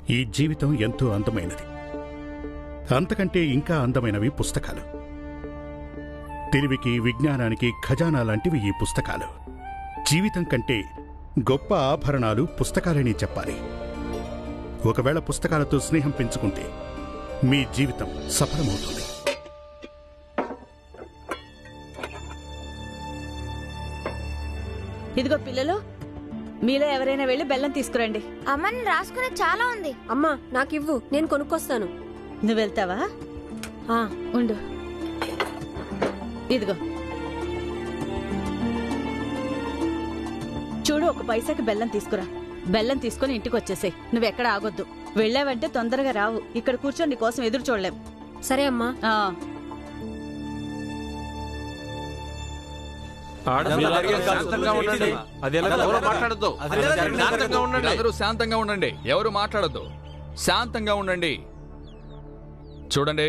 ఈ జీవితం ఎంతో అందమైనది. అంతకంటే ఇంకా అందమైనవి పుస్తకాలు. తెలివికి, విజ్ఞానానికి ఖజానా లాంటివి ఈ పుస్తకాలు. జీవితం కంటే గొప్ప ఆభరణాలు పుస్తకాలని చెప్పాలి. ఒకవేళ పుస్తకాలతో స్నేహం పెంచుకుంటే మీ జీవితం సఫలమవుతుంది. ఇదిగో పిల్లలు, మీలో ఎవరైనా వెళ్ళి బెల్లం తీసుకురండి. అమ్మ నేను రాసుకునే చాలా ఉంది. అమ్మా నాకివ్వు, నేను కొనుక్కొస్తాను. నువ్వు వెళ్తావా? ఉండు. ఇదిగో చూడు, 1 పైసాకి బెల్లం తీసుకురా. బెల్లం తీసుకుని ఇంటికి వచ్చేసేయ్. నువ్వెక్కడ ఆగొద్దు. వెళ్ళావంటే తొందరగా రావు. ఇక్కడ కూర్చొని నీ కోసం ఎదురు చూడలేం. సరే అమ్మా. శాంతంగా ఉండండి. ఎవరు మాట్లాడద్దు. శాంతంగా ఉండండి. చూడండి,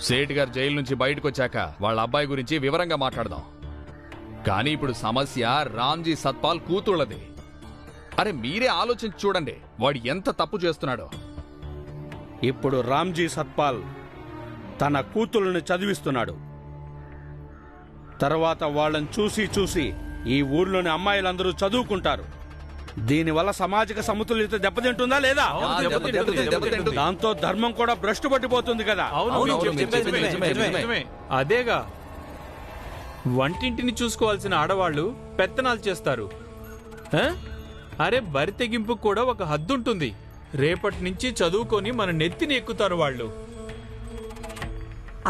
సేట్ గారు జైలు నుంచి బయటకు వచ్చాక వాళ్ళ అబ్బాయి గురించి వివరంగా మాట్లాడదాం. కానీ ఇప్పుడు సమస్య రామ్జీ సత్పాల్ కూతుళ్ళది. అరే మీరే ఆలోచించి చూడండి, వాడు ఎంత తప్పు చేస్తున్నాడో. ఇప్పుడు రామ్జీ సత్పాల్ తన కూతుళ్ళని చదివిస్తున్నాడు. తర్వాత వాళ్ళని చూసి చూసి ఈ ఊర్లోని అమ్మాయిలందరూ చదువుకుంటారు. దీనివల్ల సామాజిక సమతుల్యత దెబ్బతింటుందా లేదా? దాంతో ధర్మం కూడా భ్రష్టు పట్టిపోతుంది కదా. అదేగా, వంటింటిని చూసుకోవాల్సిన ఆడవాళ్లు పెత్తనాలు చేస్తారు. అరే బరి తెగింపు కూడా ఒక హద్దుంటుంది. రేపటి నుంచి చదువుకొని మన నెత్తిని ఎక్కుతారు వాళ్ళు.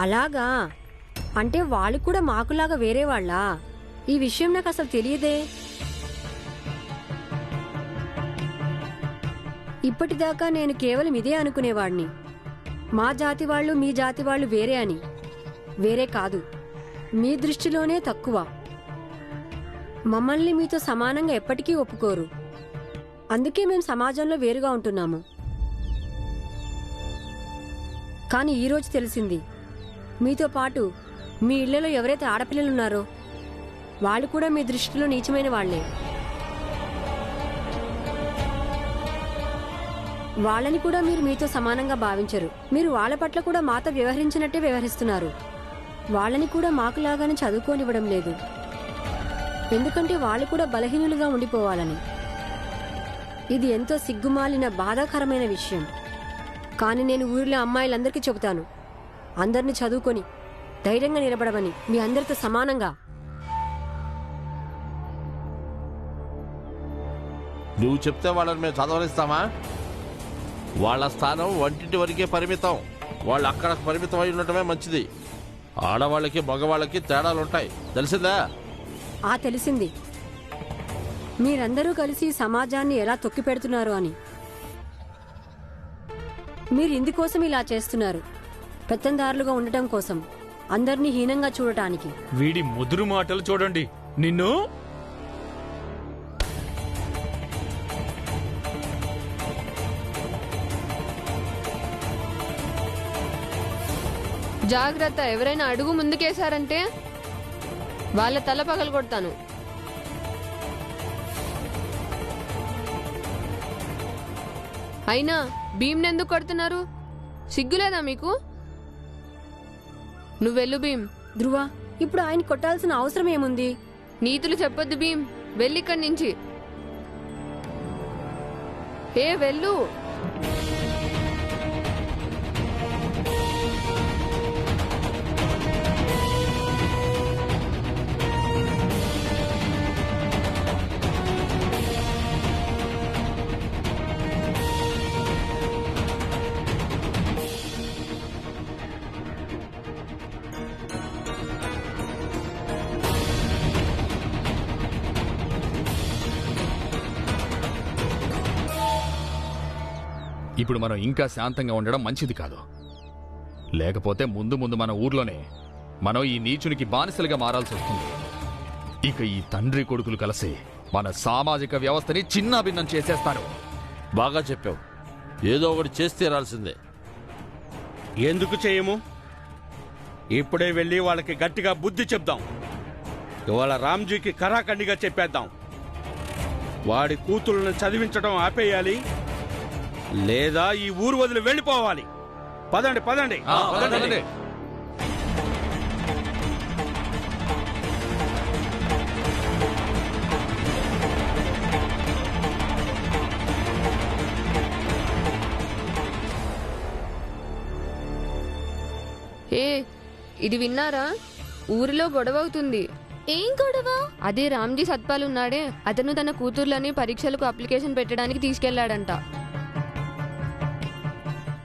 అలాగా? అంటే వాళ్ళు కూడా మాకులాగా వేరే వాళ్ళా? ఈ విషయం నాకు అసలు తెలియదే. ఇప్పటిదాకా నేను కేవలం ఇదే అనుకునేవాడిని, మా జాతి వాళ్ళు మీ జాతి వాళ్ళు వేరే అని. వేరే కాదు, మీ దృష్టిలోనే తక్కువ. మమ్మల్ని మీతో సమానంగా ఎప్పటికీ ఒప్పుకోరు. అందుకే మేము సమాజంలో వేరుగా ఉంటున్నాము. కానీ ఈరోజు తెలిసింది, మీతో పాటు మీ ఇళ్లలో ఎవరైతే ఆడపిల్లలున్నారో వాళ్ళు కూడా మీ దృష్టిలో నీచమైన వాళ్లే. వాళ్ళని కూడా మీరు మీతో సమానంగా భావించరు. మీరు వాళ్ళ పట్ల కూడా మాతో వ్యవహరించినట్టే వ్యవహరిస్తున్నారు. వాళ్ళని కూడా మాకులాగానే చదువుకోనివ్వడం లేదు. ఎందుకంటే వాళ్ళు కూడా బలహీనులుగా ఉండిపోవాలని. ఇది ఎంతో సిగ్గుమాలిన బాధాకరమైన విషయం. కానీ నేను ఊరిలో అమ్మాయిలందరికీ చెబుతాను, అందరినీ చదువుకొని ధైర్యంగా నిలబడమని, మీ అందరితో సమానంగా. నువ్వు చెప్తే వాళ్ళని మేము చదవనిస్తామా? వాళ్ళ స్థానం వంటింటి వరకే పరిమితం. వాళ్ళు అక్కడ పరిమితం అయి ఉండటమే మంచిది. ఆడవాళ్ళకి మగవాళ్ళకి తేడాలుంటాయి, తెలిసిందా? తెలిసింది. మీరందరూ కలిసి సమాజాన్ని ఎలా తొక్కి పెడుతున్నారు అని. మీరు ఇందుకోసం ఇలా చేస్తున్నారు, పెత్తందారులుగా ఉండటం కోసం, అందరినీ హీనంగా చూడటానికి. వీడి ముదురు మాటలు చూడండి. నిన్ను జాగ్రత్త, ఎవరైనా అడుగు ముందుకేశారంటే వాళ్ళ తల పగలు కొడతాను. అయినా భీమ్నెందుకు కొడుతున్నారు? సిగ్గులేదా మీకు? నువ్వెళ్ళు భీమ్. ధ్రువ, ఇప్పుడు ఆయన కొట్టాల్సిన అవసరం ఏముంది? నీతులు చెప్పొద్దు భీమ్, వెళ్ళిక్కడి నుంచి. వెళ్ళు. ఇప్పుడు మనం ఇంకా శాంతంగా ఉండడం మంచిది కాదు. లేకపోతే ముందు ముందు మన ఊర్లోనే మనం ఈ నీచునికి బానిసలుగా మారాల్సి వస్తుంది. ఇక ఈ తండ్రి కొడుకులు కలిసి మన సామాజిక వ్యవస్థని చిన్నాభిన్నం చేసేస్తారు. బాగా చెప్పావు. ఏదో ఒకటి చేసి తీరాల్సిందే. ఎందుకు చేయము? ఇప్పుడే వెళ్ళి వాళ్ళకి గట్టిగా బుద్ధి చెప్దాం. ఇవాళ రామ్జీకి కరాఖండిగా చెప్పేద్దాం. వాడి కూతుళ్ళని చదివించడం ఆపేయాలి. లేదా ఈ ఊరు వదిలి వెళ్ళిపోవాలి. పదండి పదండి. పదండి. ఇది విన్నారా? ఊరిలో గొడవ అవుతుంది. ఏం గొడవ? అదే రామ్జీ సత్పాల్ ఉన్నాడే, అతను తన కూతుర్లని పరీక్షలకు అప్లికేషన్ పెట్టడానికి తీసుకెళ్లాడంట.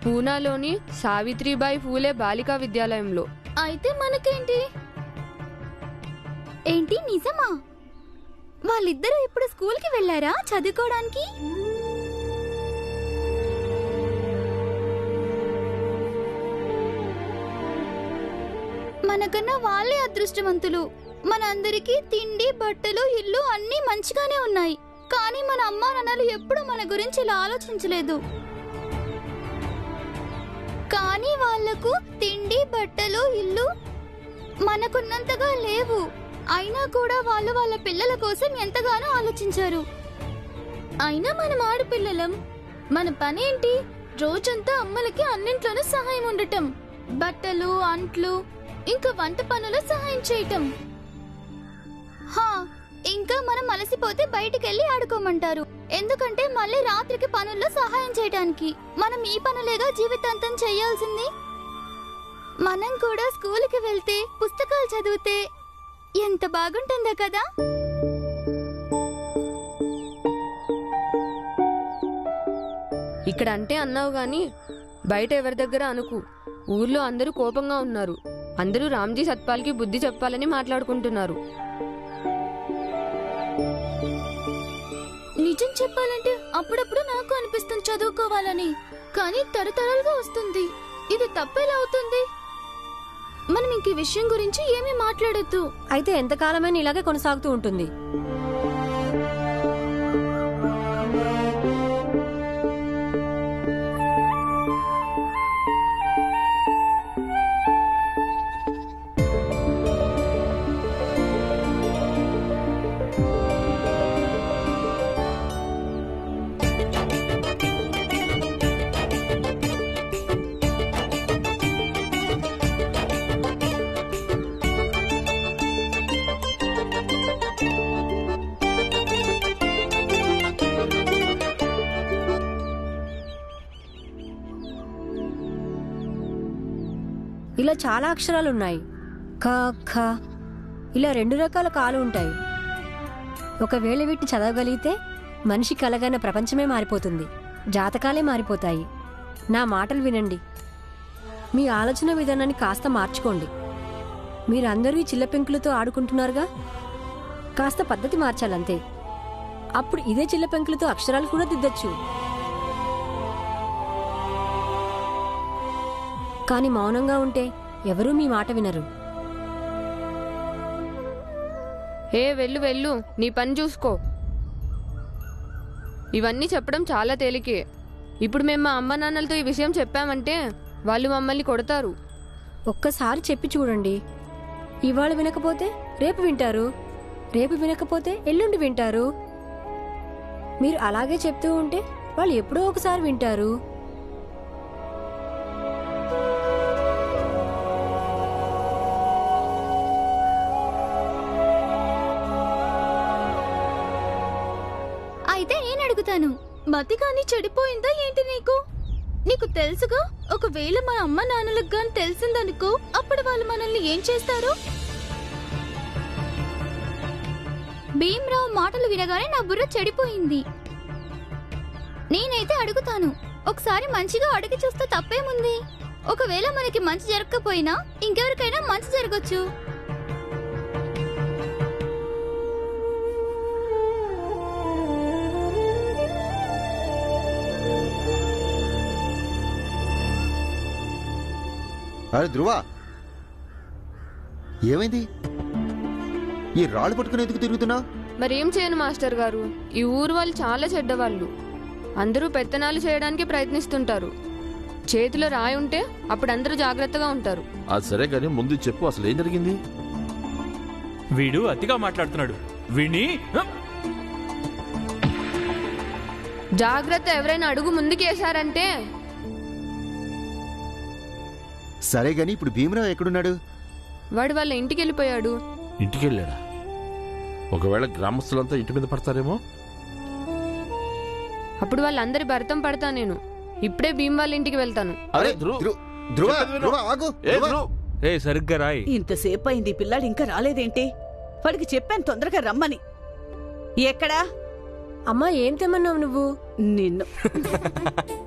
పూనాలోని సావిత్రిబాయి ఫూలే బాలికా విద్యాలయంలో. అయితే మనకేంటి? ఏంటి నిజమా? వాళ్ళిద్దరూ ఇప్పుడు స్కూల్కి వెళ్ళారా చదువుకోవడానికి? మనకన్నా వాళ్ళే అదృష్టవంతులు. మనందరికీ తిండి, బట్టలు, ఇల్లు అన్నీ మంచిగానే ఉన్నాయి. కానీ మన అమ్మా నాన్నలు ఎప్పుడు మన గురించి ఇలా ఆలోచించలేదు. కానీ వాళ్లకు తిండి, బట్టలు, ఇల్లు మనకున్నంతగా లేవు. అయినా కూడా వాళ్ళు వాళ్ళ పిల్లల కోసం ఎంతగానో ఆలోచించారు. అయినా మనం ఆడపిల్లలం. మన పనేంటి? రోజంతా అమ్మలకి అన్నింట్లోనూ సహాయం ఉండటం, బట్టలు, అంట్లు, ఇంకా వంట పనుల సహాయం చేయటం. ఇంకా మనం అలసిపోతే బయటికెళ్ళి ఆడుకోమంటారు. ఎందుకంటే మళ్ళీ రాత్రికి పనుల్లో సహాయం చేయడానికి. మనం ఈ పనులేగా జీవితాంతం చేయాల్సింది. మనం కూడా స్కూల్కి వెళ్తే, పుస్తకాలు చదివితే ఎంత బాగుంటుందో కదా. ఇక్కడ అంటే అన్నావు గాని బయట ఎవరి దగ్గర అనుకు. ఊర్లో అందరూ కోపంగా ఉన్నారు. అందరూ రామ్జీ సత్పాల్కి బుద్ధి చెప్పాలని మాట్లాడుకుంటున్నారు. నిజం చెప్పాలంటే అప్పుడప్పుడు నాకు అనిపిస్తుంది చదువుకోవాలని. కానీ తరతరాలుగా వస్తుంది. ఇది తప్పేలా అవుతుంది? మనం ఇంక ఈ విషయం గురించి ఏమీ మాట్లాడొద్దు. అయితే ఎంతకాలమైనా ఇలాగే కొనసాగుతూ ఉంటుంది. ఇలా చాలా అక్షరాలున్నాయి. క, ఖ, ఇలా 2 రకాల కాలు ఉంటాయి. ఒకవేళ వీటిని చదవగలిగితే మనిషి కలగైన ప్రపంచమే మారిపోతుంది. జాతకాలే మారిపోతాయి. నా మాటలు వినండి. మీ ఆలోచన విధానాన్ని కాస్త మార్చుకోండి. మీరందరూ ఈ చిల్లపెంకులతో ఆడుకుంటున్నారుగా, కాస్త పద్ధతి మార్చాలంతే. అప్పుడు ఇదే చిల్లపెంకులతో అక్షరాలు కూడా దిద్దొచ్చు. కానీ మౌనంగా ఉంటే ఎవరూ మీ మాట వినరు. వెళ్ళు వెళ్ళు, నీ పని చూసుకో. ఇవన్నీ చెప్పడం చాలా తేలికే. ఇప్పుడు మేము మా అమ్మ నాన్నలతో ఈ విషయం చెప్పామంటే వాళ్ళు మమ్మల్ని కొడతారు. ఒక్కసారి చెప్పి చూడండి. ఇవాళ వినకపోతే రేపు వింటారు, రేపు వినకపోతే ఎల్లుండి వింటారు. మీరు అలాగే చెప్తూ ఉంటే వాళ్ళు ఎప్పుడో ఒకసారి వింటారు. అయితే నేను అడుగుతాను, మతి కానీ చెడిపోయిందా ఏంటి నీకు? నీకు తెలుసుగా, ఒకవేళ మా అమ్మ నాన్నలకు గాని తెలిసిందనుకో, అప్పుడు వాళ్ళు మనల్ని ఏం చేస్తారు? భీమ్రావు మాటలు వినగానే నా బుర్ర చెడిపోయింది. నేనైతే అడుగుతాను, ఒకసారి మంచిగా అడిగి చూస్తే తప్పేముంది? ఒకవేళ మనకి మంచి జరగకపోయినా ఇంకెవరికైనా మంచి జరగచ్చు. అరే ధ్రువ, ఏమైంది? ఈ రాళ్ళు పట్టుకుని ఎందుకు తిరుగుతున్నా? మరేం చేయను మాస్టర్ గారు, ఈ ఊరు వాళ్ళు చాలా చెడ్డవాళ్ళు. అందరూ పెత్తనాలు చేయడానికి ప్రయత్నిస్తుంటారు. చేతిలో రాయి ఉంటే అప్పుడు అందరూ జాగ్రత్తగా ఉంటారు. అది సరే కానీ ముందు చెప్పు, అసలు ఏం జరిగింది? వీడు అతిగా మాట్లాడుతున్నాడు. వీణ్ణి జాగ్రత్త, ఎవరైనా అడుగు ముందుకేశారంటే. సరే గాని ఇప్పుడు భీమరావు ఎక్కడున్నాడు? వాడు వాళ్ళ ఇంటికి వెళ్ళిపోయాడు. ఇంటికి వెళ్ళాడా? ఒకవేళ గ్రామస్తులంతా ఇంటి మీద పడతారేమో. అప్పుడు వాళ్ళందరి భరతం పడతా నేను. ఇప్పుడే భీమ్ వాళ్ళ ఇంటికి వెళ్తాను. అరే ధ్రువ్, ధ్రువ ధ్రువ ఆగు. ఏ ధ్రువ. ధ్రువ్, రే సరిగ్గా రాయ్. ఇంతసేపు అయింది, ఈ పిల్లాడు ఇంకా రాలేదేంటి? వాడికి చెప్పాను తొందరగా రమ్మని. ఎక్కడా? అమ్మా ఏం తెమ్మన్నావు నువ్వు? నిన్ను.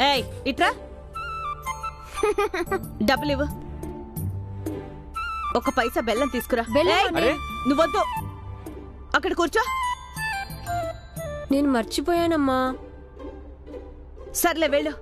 ఏయ్ ఇట్రా, డబ్బులివ్వు. ఒక పైసా బెల్లం తీసుకురా. బెల్లం ఏయ్, అరే నువ్వొద్దు, అక్కడ కూర్చో. నేను మర్చిపోయానమ్మా. సర్లే వెళ్ళు.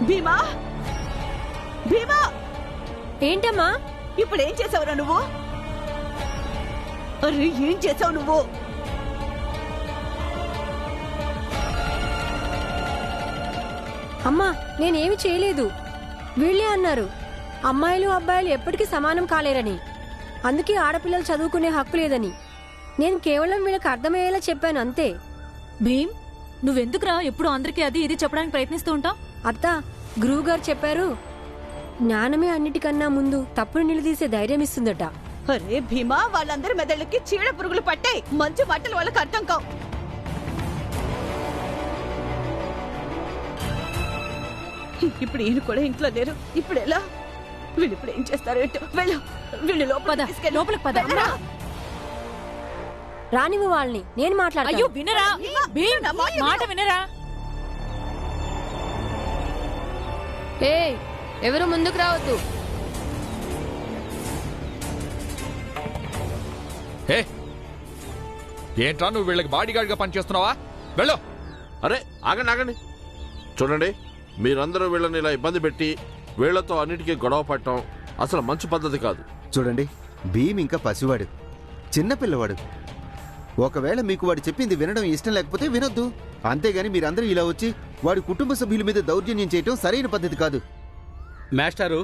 భీమా, భీమా, ఏంటమ్మా? ఇప్పుడు ఏం చేసావురా నువ్వు? అరే ఏం చేసావు నువ్వు? అమ్మా నేనేమి చేయలేదు. వీళ్ళే అన్నారు అమ్మాయిలు అబ్బాయిలు ఎప్పటికీ సమానం కాలేరని, అందుకే ఆడపిల్లలు చదువుకునే హక్కు లేదని. నేను కేవలం వీళ్ళకి అర్థమయ్యేలా చెప్పాను అంతే. భీమ్, నువ్వెందుకురా ఎప్పుడు అందరికీ అది ఇది చెప్పడానికి ప్రయత్నిస్తూ ఉంటావు? అత్త, గురువుగారు చెప్పారు, జ్ఞానమే అన్నిటికన్నా ముందు తప్పును నిలదీసే ధైర్యం ఇస్తుందట. అరే భీమా, వాళ్ళందరి మెదళ్ళకి చీడ పురుగులు పట్టాయి. మంచి మాటలు వాళ్ళకి అర్థం కావు. ఇప్పుడు ఈయన కూడా ఇంట్లో లేరు. ఇప్పుడు ఎలా? వీళ్ళు ఇప్పుడు ఏం చేస్తారు? వెళ్ళు, వీళ్ళు లోపలికి పద. రానివ్వు వాళ్ళని, నేను మాట్లాడతాను. అయ్యో వినరా భీమ్, మాట వినరా? ఏయ్, ఎవరు ముందుకు రావద్దు. ఏ ఏంట్రా నువ్వు వీళ్ళకి బాడీగార్డ్ గా పనిచేస్తున్నావా? వెళ్ళు. అరే ఆగండి ఆగండి. చూడండి, మీరందరూ వీళ్ళని ఇలా ఇబ్బంది పెట్టి వీళ్లతో అన్నిటికీ గొడవ పడటం అసలు మంచి పద్ధతి కాదు. చూడండి, భీమ్ ఇంకా పసివాడు, చిన్నపిల్లవాడు. ఒకవేళ మీకు వాడు చెప్పింది వినడం ఇష్టం లేకపోతే వినొద్దు. అంతేగాని మీరందరూ ఇలా వచ్చి వాడి కుటుంబ సభ్యుల మీద దౌర్జన్యం చేయటం సరైన పద్ధతి కాదు. మాస్టారు,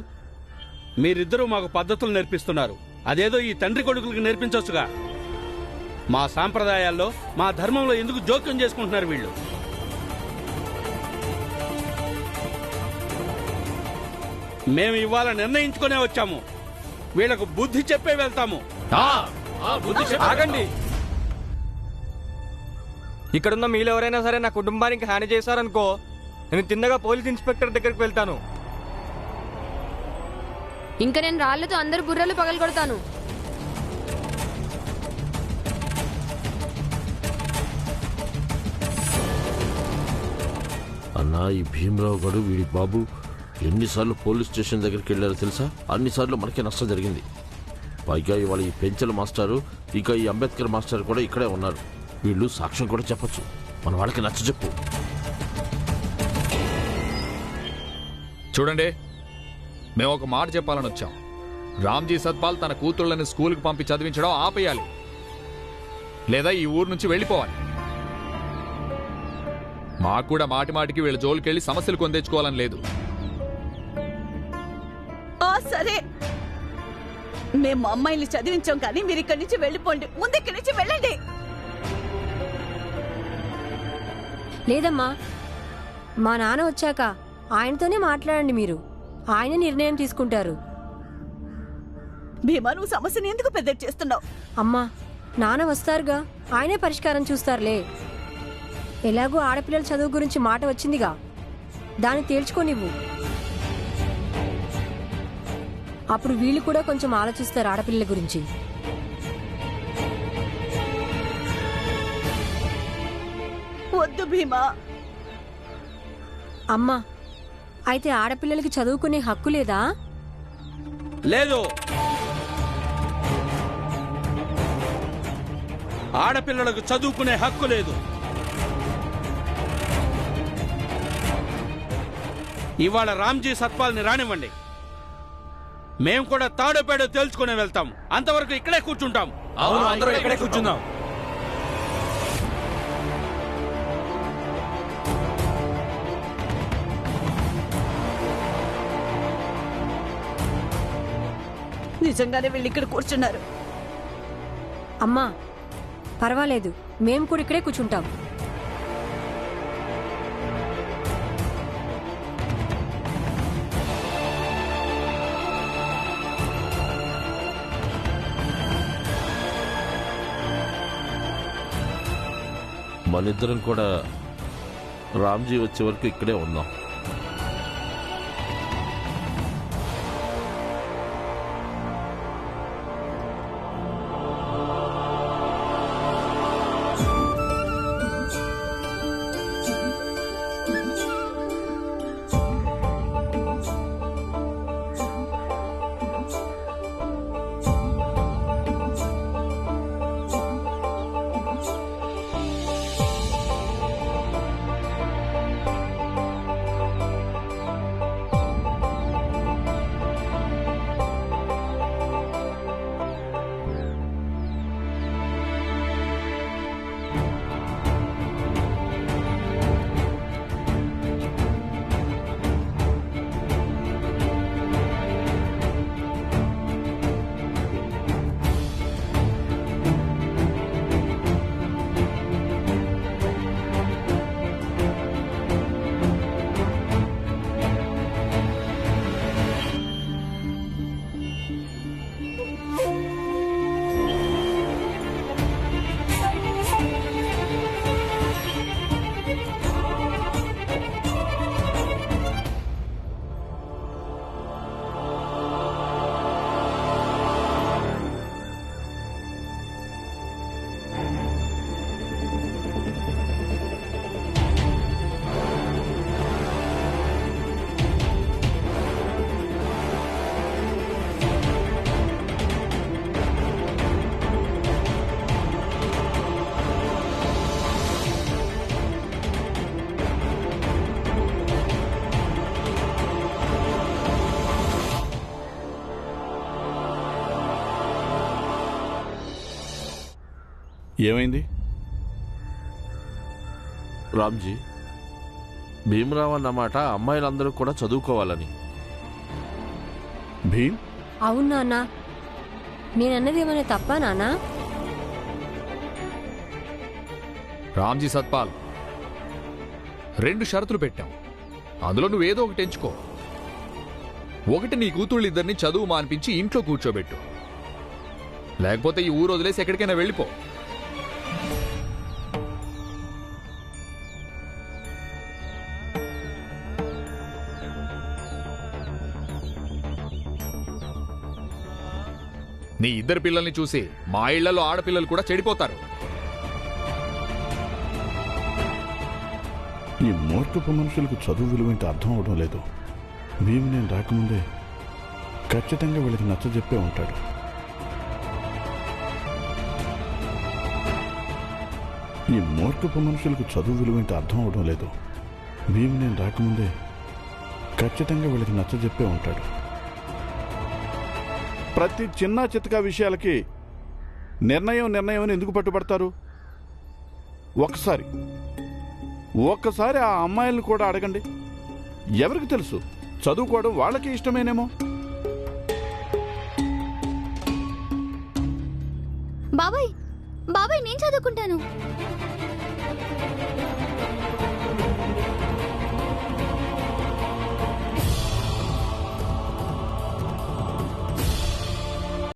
మీరిద్దరూ మాకు పద్ధతులు నేర్పిస్తున్నారు. అదేదో ఈ తండ్రి కొడుకులకు నేర్పించొచ్చుగా. మా సాంప్రదాయాల్లో, మా ధర్మంలో ఎందుకు జోక్యం చేసుకుంటున్నారు వీళ్ళు? మేము ఇవాళ నిర్ణయించుకునే వచ్చాము. వీళ్లకు బుద్ధి చెప్పే వెళ్తాము. ఆగండి. ఇక్కడున్న మీలో ఎవరైనా సరే నా కుటుంబానికి హాని చేశారనుకో, నేను తిన్నగా పోలీస్ ఇన్స్పెక్టర్ దగ్గరికి వెళ్తాను. ఇంకా నేను రాళ్లతో అందరు బుర్రలు పగలగొడతాను. అన్నా, ఈ భీమరావు గడు వీడి బాబు ఎన్నిసార్లు పోలీస్ స్టేషన్ దగ్గరికి వెళ్ళారో తెలుసా? అన్నిసార్లు మనకే నష్టం జరిగింది. పైగా ఇవాళ ఈ పెంచల మాస్టారు, ఇక ఈ అంబేద్కర్ మాస్టర్ కూడా ఇక్కడే ఉన్నారు. వీళ్ళు సాక్ష్యం కూడా చెప్పొచ్చు. మన వాళ్ళకి నచ్చ చెప్పు. చూడండి, మేము ఒక మాట చెప్పాలని వచ్చాం. రామ్జీ సత్పాల్ తన కూతుళ్ళని స్కూల్కి పంపి చదివించడం ఆపేయాలి, లేదా ఈ ఊరు నుంచి వెళ్ళిపోవాలి. మాకు కూడా మాటి మాటికి వీళ్ళ జోలికెళ్ళి సమస్యలు కొందెచ్చుకోవాలని లేదు. సరే, మేము అమ్మాయిని చదివించాం, కానీ మీరు ఇక్కడి నుంచి వెళ్ళిపోండి. ముందు ఇక్కడి నుంచి వెళ్ళండి. లేదమ్మా, మా నాన్న వచ్చాక ఆయనతోనే మాట్లాడండి. మీరు ఆయన నిర్ణయం తీసుకుంటారు. భీమా, నువ్వు సమస్యని ఎందుకు పెద్ద చేస్తున్నావు? అమ్మా, నాన్న వస్తారుగా, ఆయనే పరిష్కారం చూస్తారులే. ఎలాగో ఆడపిల్లల చదువు గురించి మాట వచ్చిందిగా, దాన్ని తేల్చుకోనివ్వు. అప్పుడు వీళ్ళు కూడా కొంచెం ఆలోచిస్తారు ఆడపిల్లల గురించి. వద్దు భీమా. అమ్మా, అయితే ఆడపిల్లలకి చదువుకునే హక్కు లేదా? లేదు. ఆడపిల్లలకు చదువుకునే హక్కు లేదు. ఇవాళ రామ్జీ సత్పాల్ని రానివ్వండి. మేము కూడా తాడోపేడో తేల్చుకునే వెళ్తాం. అంతవరకు ఇక్కడే కూర్చుంటాం. అవును, అందరూ ఇక్కడే కూర్చుందాం. నిజంగానే వీళ్ళు ఇక్కడ కూర్చున్నారు. అమ్మా, పర్వాలేదు, మేము కూడా ఇక్కడే కూర్చుంటాం. మనిద్దరం కూడా రామ్జీ వచ్చే వరకు ఇక్కడే ఉన్నాం. ఏమైంది? రామ్జీ, భీమరావు అన్నమాట అమ్మాయిలందరూ కూడా చదువుకోవాలని. భీమ్? అవును నాన్న. నేనన్నది ఏమైనా తప్పా నాన్న? రామ్జీ సత్పాల్, 2 షరతులు పెట్టాం. అందులో నువ్వేదో ఒకటి ఎంచుకో. ఒకటి, నీ కూతుళ్ళిద్దరిని చదువు మానిపించి ఇంట్లో కూర్చోబెట్టు. లేకపోతే ఈ ఊరు వదిలేసి ఎక్కడికైనా వెళ్ళిపో. నీ ఇద్దరు పిల్లల్ని చూసి మా ఇళ్లలో ఆడపిల్లలు కూడా చెడిపోతారు. ఈ మూర్ఖపు మనుషులకు చదువు విలువేంటి అర్థం అవడం లేదు. భీమ్ నేను రాకముందే ఖచ్చితంగా వీళ్ళకి నచ్చజెప్పే ఉంటాడు. ఈ మూర్ఖపు మనుషులకు చదువు విలువేంటి అర్థం అవడం లేదు. భీమ్ నేను రాకముందే ఖచ్చితంగా వీళ్ళకి నచ్చజెప్పే ఉంటాడు. ప్రతి చిన్న చితకా విషయాలకి నిర్ణయం అని ఎందుకు పట్టుబడతారు? ఒక్కసారి ఆ అమ్మాయిలను కూడా అడగండి. ఎవరికి తెలుసు, చదువుకోవడం వాళ్ళకి ఇష్టమేనేమో. బాబాయ్, నేను చదువుకుంటాను.